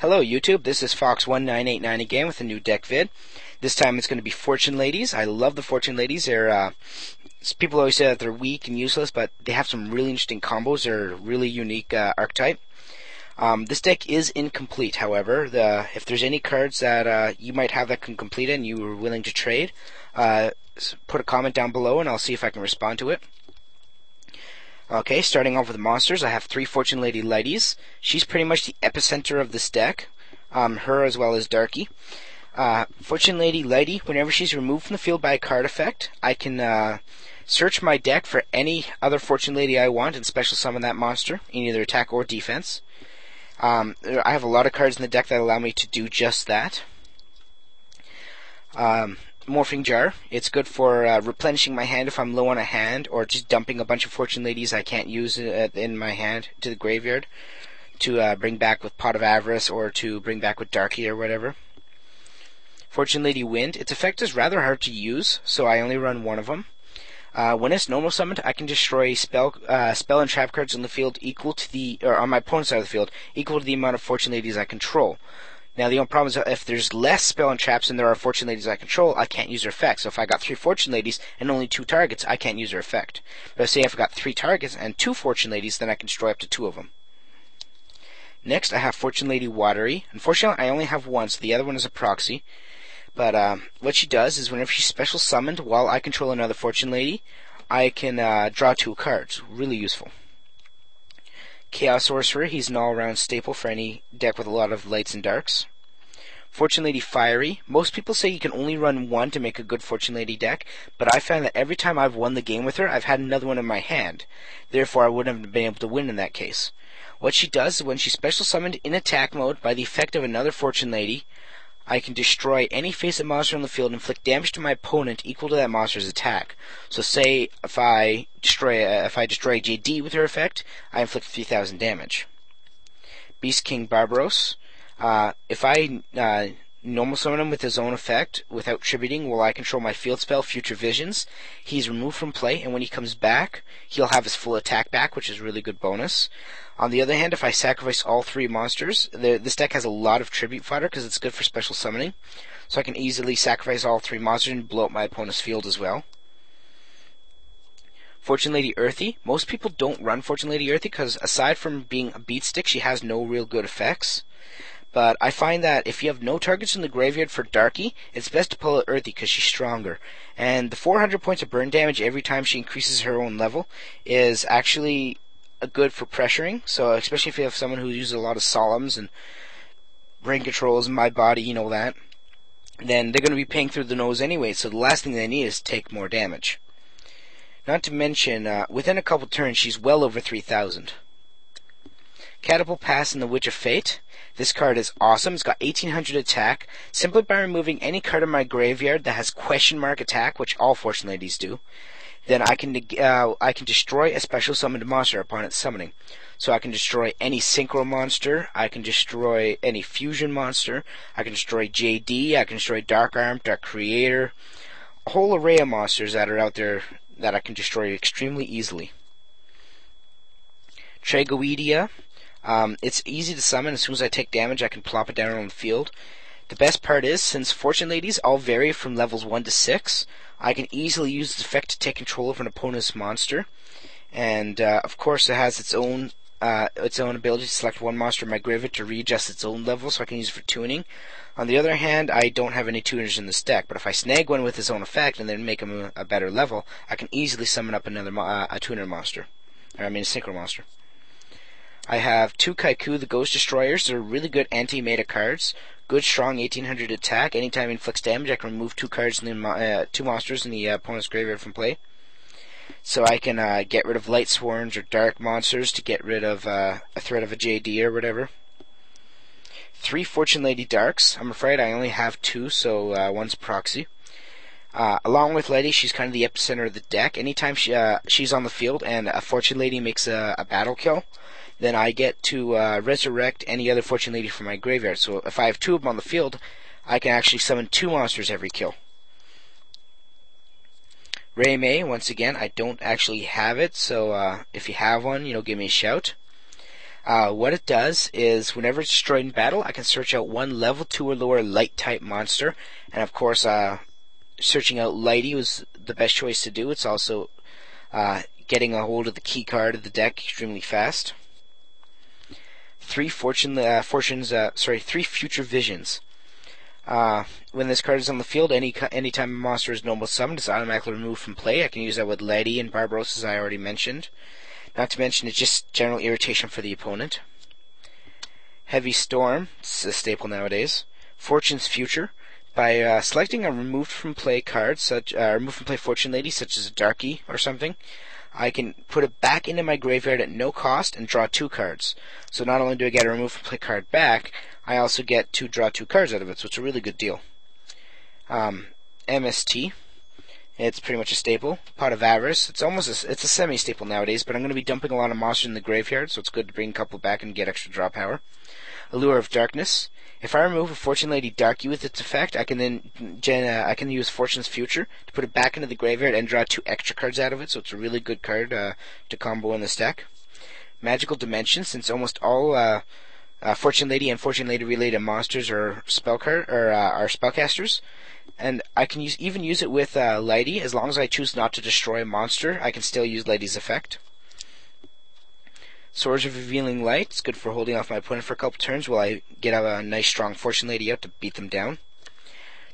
Hello YouTube, this is Fox1989 again with a new deck vid. This time it's going to be Fortune Ladies. I love the Fortune Ladies. They're people always say that they're weak and useless, but they have some really interesting combos. They're a really unique archetype. This deck is incomplete, however. If there's any cards that you might have that can complete it and you were willing to trade, put a comment down below and I'll see if I can respond to it. Okay, starting off with monsters, I have 3 Fortune Lady Ladies. She's pretty much the epicenter of this deck. Her as well as Darky. Fortune Lady Lady, whenever she's removed from the field by a card effect, I can search my deck for any other Fortune Lady I want and special summon that monster in either attack or defense. I have a lot of cards in the deck that allow me to do just that. Morphing Jar. It's good for replenishing my hand if I'm low on a hand, or just dumping a bunch of Fortune Ladies I can't use in my hand to the graveyard to bring back with Pot of Avarice or to bring back with Darky or whatever. Fortune Lady Wind. Its effect is rather hard to use, so I only run one of them. When it's normal summoned, I can destroy spell and trap cards on the field equal to on my opponent's side of the field, equal to the amount of Fortune Ladies I control. Now, the only problem is that if there's less spell and traps than there are Fortune Ladies I control, I can't use their effect. So if I got 3 Fortune Ladies and only 2 targets, I can't use their effect. But say if I got 3 targets and 2 Fortune Ladies, then I can destroy up to 2 of them. Next, I have Fortune Lady Watery. Unfortunately, I only have one, so the other one is a proxy. But what she does is whenever she's special summoned while I control another Fortune Lady, I can draw 2 cards. Really useful. Chaos Sorcerer, he's an all-around staple for any deck with a lot of lights and darks. Fortune Lady Fiery. Most people say you can only run one to make a good Fortune Lady deck, but I found that every time I've won the game with her, I've had another one in my hand. Therefore, I wouldn't have been able to win in that case. What she does is when she's special summoned in attack mode by the effect of another Fortune Lady, I can destroy any face-up monster on the field and inflict damage to my opponent equal to that monster's attack. So say if I destroy JD with her effect, I inflict 3,000 damage. Beast King Barbaros. If I normal summon him with his own effect without tributing while I control my field spell Future Visions, he's removed from play, and when he comes back, he'll have his full attack back, which is a really good bonus. On the other hand, if I sacrifice all 3 monsters, this deck has a lot of tribute fodder because it's good for special summoning, so I can easily sacrifice all 3 monsters and blow up my opponent's field as well. Fortune Lady Earthy. Most people don't run Fortune Lady Earthy because aside from being a beat stick, she has no real good effects. But I find that if you have no targets in the graveyard for Darky, it's best to pull out Earthy because she's stronger. And the 400 points of burn damage every time she increases her own level is actually good for pressuring. So especially if you have someone who uses a lot of solemns and brain controls in my body, you know that, then they're going to be paying through the nose anyway. So the last thing they need is take more damage. Not to mention, within a couple turns, she's well over 3,000. Catapult Pass and the Witch of Fate. This card is awesome. It's got 1800 attack. Simply by removing any card in my graveyard that has question mark attack, which all Fortune Ladies do, then I can destroy a special summoned monster upon its summoning. So I can destroy any Synchro monster, I can destroy any Fusion monster, I can destroy JD, I can destroy Dark Arm, Dark Creator, a whole array of monsters that are out there that I can destroy extremely easily. Tragoedia. It's easy to summon. As soon as I take damage, I can plop it down on the field. The best part is, since Fortune Ladies all vary from levels 1 to 6, I can easily use this effect to take control of an opponent's monster. And, of course, it has its own ability to select one monster in my graveyard to readjust its own level, so I can use it for tuning. On the other hand, I don't have any tuners in this deck, but if I snag one with his own effect and then make him a better level, I can easily summon up another a tuner monster. A synchro monster. I have 2 Kaiku, the Ghost Destroyers. They're really good anti-meta cards. Good, strong 1800 attack. Anytime it inflicts damage, I can remove 2 cards in the, 2 monsters in the opponent's graveyard from play. So I can get rid of Light Swarms or Dark Monsters to get rid of a threat of a JD or whatever. 3 Fortune Lady Darks. I'm afraid I only have 2, so one's proxy. Along with Lady, she's kind of the epicenter of the deck. Anytime she's on the field and a Fortune Lady makes a battle kill, then I get to resurrect any other Fortune Lady from my graveyard. So if I have 2 of them on the field, I can actually summon 2 monsters every kill. Ray May, once again, I don't actually have it, so if you have one, give me a shout. What it does is, whenever it's destroyed in battle, I can search out one level 2 or lower light type monster, and of course, searching out Lighty was the best choice to do. It's also getting a hold of the key card of the deck extremely fast. Three future visions. When this card is on the field, anytime a monster is normal summoned, it's automatically removed from play. I can use that with Lighty and Barbaros, as I already mentioned. Not to mention, it's just general irritation for the opponent. Heavy Storm, it's a staple nowadays. Fortune's Future. By selecting a removed from play card, removed from play Fortune Lady, such as a Darky or something, I can put it back into my graveyard at no cost and draw 2 cards. So not only do I get a removed from play card back, I also get to draw 2 cards out of it, so it's a really good deal. MST. It's pretty much a staple. Pot of Avarice. It's a semi-staple nowadays, but I'm going to be dumping a lot of monsters in the graveyard, so it's good to bring a couple back and get extra draw power. Allure of Darkness. If I remove a Fortune Lady Darky with its effect, I can then use Fortune's Future to put it back into the graveyard and draw 2 extra cards out of it, so it's a really good card to combo in this deck. Magical Dimension. Since almost all Fortune Lady and Fortune Lady related monsters are spellcasters, and I can even use it with Lighty. As long as I choose not to destroy a monster, I can still use Lighty's effect. Swords of Revealing Light. It's good for holding off my opponent for a couple turns while I get a nice strong Fortune Lady out to beat them down.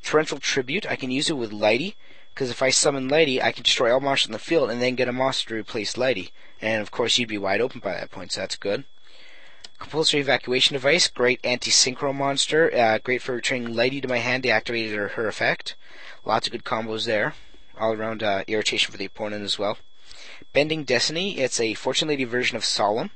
Torrential Tribute. I can use it with Lighty, because if I summon Lighty, I can destroy all monsters in the field and then get a monster to replace Lighty. And of course, you'd be wide open by that point, so that's good. Compulsory Evacuation Device, great anti-synchro monster, great for returning Lighty to my hand to activate her effect. Lots of good combos there. All around irritation for the opponent as well. Bending Destiny, it's a Fortune Lady version of Solemn.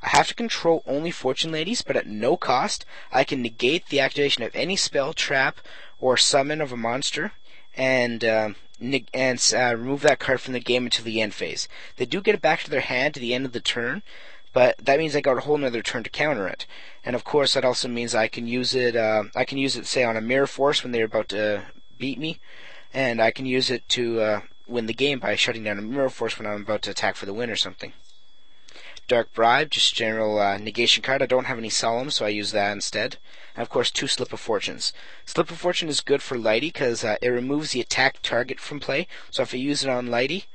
I have to control only Fortune Ladies, but at no cost, I can negate the activation of any spell, trap, or summon of a monster, and remove that card from the game until the end phase. They do get it back to their hand to the end of the turn, but that means I got a whole another turn to counter it. And of course, that also means I can use it. Say, on a Mirror Force when they're about to beat me, and I can use it to win the game by shutting down a Mirror Force when I'm about to attack for the win or something. Dark Bribe, just general negation card. I don't have any Solemn, so I use that instead. And of course, 2 Slip of Fortunes. Slip of Fortune is good for Lighty because it removes the attack target from play. So if I use it on Lighty,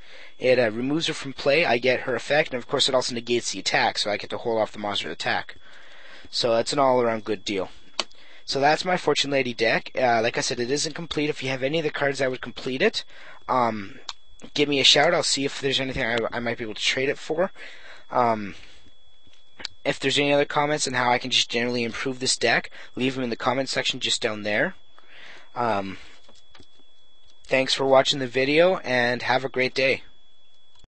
it removes her from play. I get her effect, and of course, it also negates the attack, so I get to hold off the monster's attack. So it's an all-around good deal. So that's my Fortune Lady deck. Like I said, it isn't complete. If you have any of the cards, I would complete it. Give me a shout. I'll see if there's anything I might be able to trade it for. If there's any other comments on how I can just generally improve this deck, leave them in the comment section just down there. Thanks for watching the video, and have a great day.